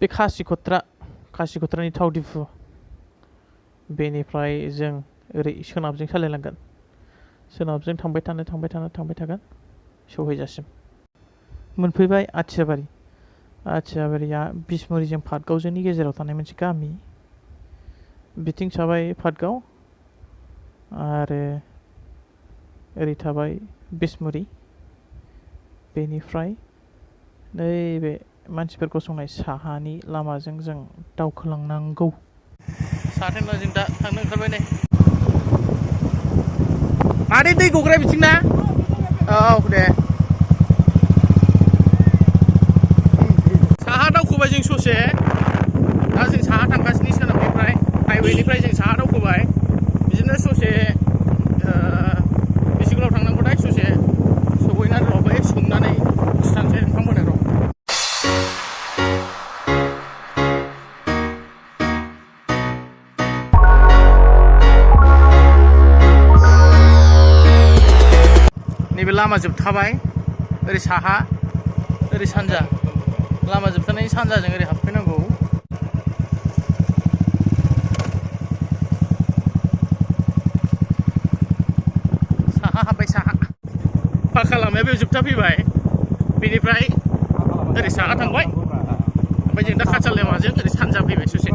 बे खासिख'त्रानि थाव दिफु बेनिफ्राय जों ओरै सोनाबजों सालायलांगोन सोनाबजों थांबाय थागोन सौहैजासिम मोनफैबाय आथियाबारिया बिसमुरिजों पाटगावजोंनि गेजेराव थानाय मोनसे गामि बिथिं थाबाय पाटगाव आरो ओरै थाबाय बिसमुरि बेनिफ्राय नैबे मानसिफोर गसंनाय साहानि लामाजों जों दावखोलांनांगौ साथेनला जों दा थांनो ओंखारबाय नै मादै दै गग्राया बिथिं ना औ दे साहा दावखोबाय जों ससे दा जों साहा थांगासिनो सोनाबनिफ्राय हाइवेनिफ्राय जों साहा दावखोबाय बिदिनो ससे बेसे गोलाव थांनांगौथाय ससे सहैनानै र'बाय संनानै खिथानोसै ओंखाम मोनो र' नैबे लामा जोबथाबाय ओरै साहा ओरै सानजा लामा जोबथानायनि सानजाजों ओरै हाबफैनांगौ साहा हाबबाय साहा पाका लामाया बेयाव जोबथा फैबाय बेनिफ्राय ओरै साहा थांबाय ओमफ्राय जों दा काचाल लामाजों ओरै सानजा फैबाय ससे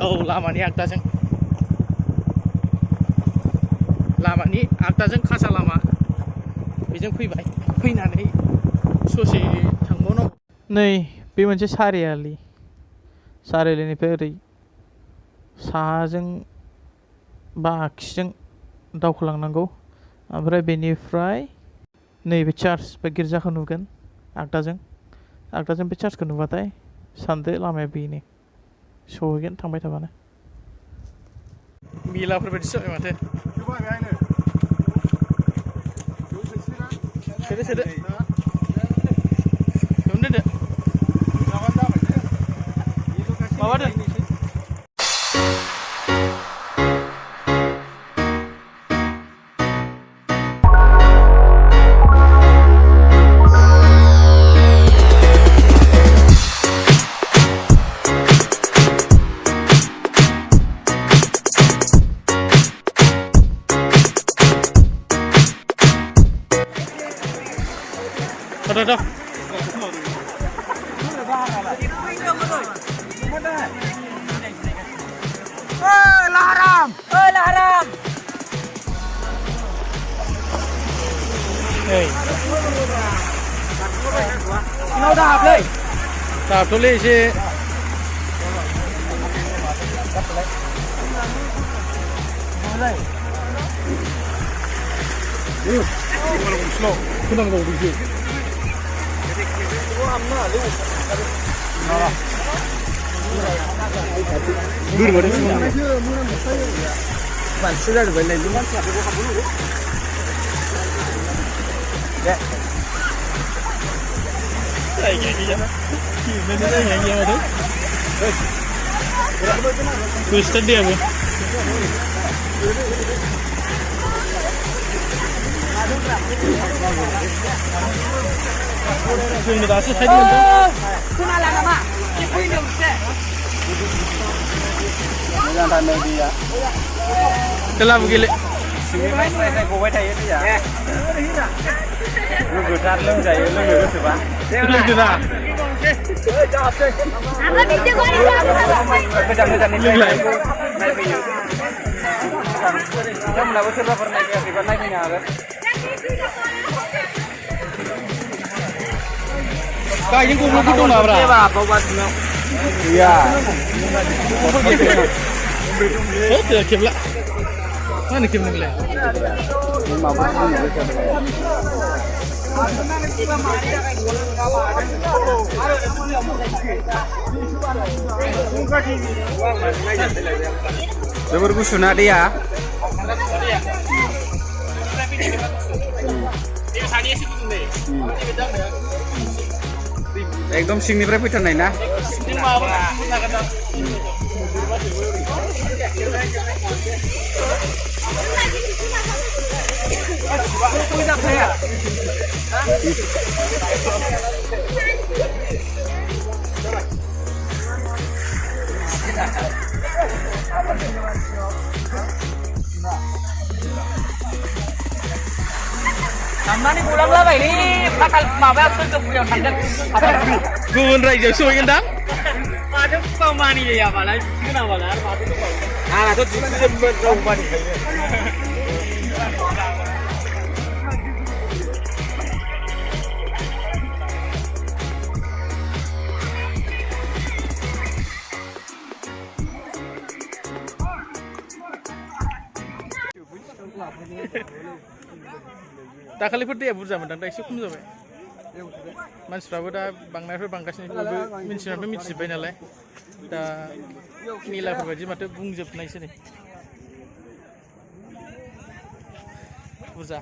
औ लामानि आगदाजों काचा लामा बेजों फैबाय फैनानै ससे थांबावनांगौ नै बे मोनसे सारियालिनिफ्राय ओरै साहाजों बा आगसिजों दावखोलांनांगौ ओमफ्राय बेनिफ्राय नैबे चार्च बा गिर्जाखौ नुगोन आगदाजों बे चार्चखौ नुबाथाय सानदो लामाया बेनो सहैगोन थांबाय थाबानो मेलाफोरबायदिसो जाबाय माथो सोदो बेयावनो दोनदो माबादो Ada. Laharam. Hey. Nó đạp lên. Đạp xuống lên xe. Đây. Slow. Kunang dong di sini. Twisted dia bu. Ini dah selesai dia tu. Kenalan nama. Ipinum se. Jangan tanya dia. Kelam gile. Saya kau baca ini ya. Lu gutar lu saya lu lu sebab. Lu gutar. Apa bisa kau ni? Macam ni lagi. Kamu nak bersama pernah ke? Pernah ke ni? Kak, ini kumpul gitu nggak berapa? Iya, bawa semua. Iya. Oh, tidak kibla. Mana kibla ni? 50 gusto na dia. एकदम सिंनिफ्राय फैथारनाय ना Tamani pulang lah ini bakal mabel tuh punya tanggal. Gugun raja suwingin dang. Ada pemani ya malah kenapa lah? Ah, itu disebut pemani. दाखालिफोर दैया बुरजा मोनदां दा एसे खम जाबाय मानसिफ्राबो दा बांनायनिफ्राय बांगासिनो बयबो मिथिनानै मिथिजोब्बाय नालाय दा मेलाफोर बायदि माथो बुंजोबनायसो नै बुरजा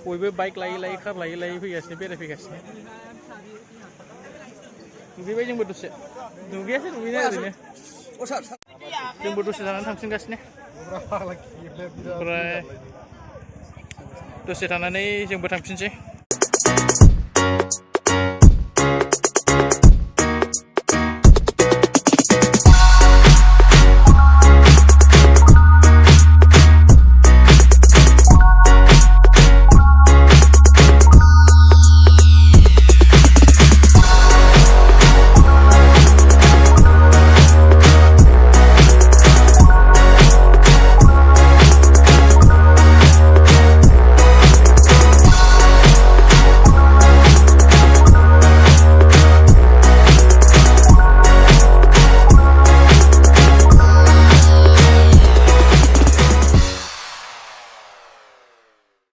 बयबो बाइक लायै लायै कार लायै लायै फैगासिनो बेरायफैगासिनो दुगैबाय जोंबो दसे दुगैयासै दुगैनाया ओरैनो जोंबो दसे जानानै थांफिनगासिनो ओमफ्राय दसे थानानै जोंबो थांफिनसै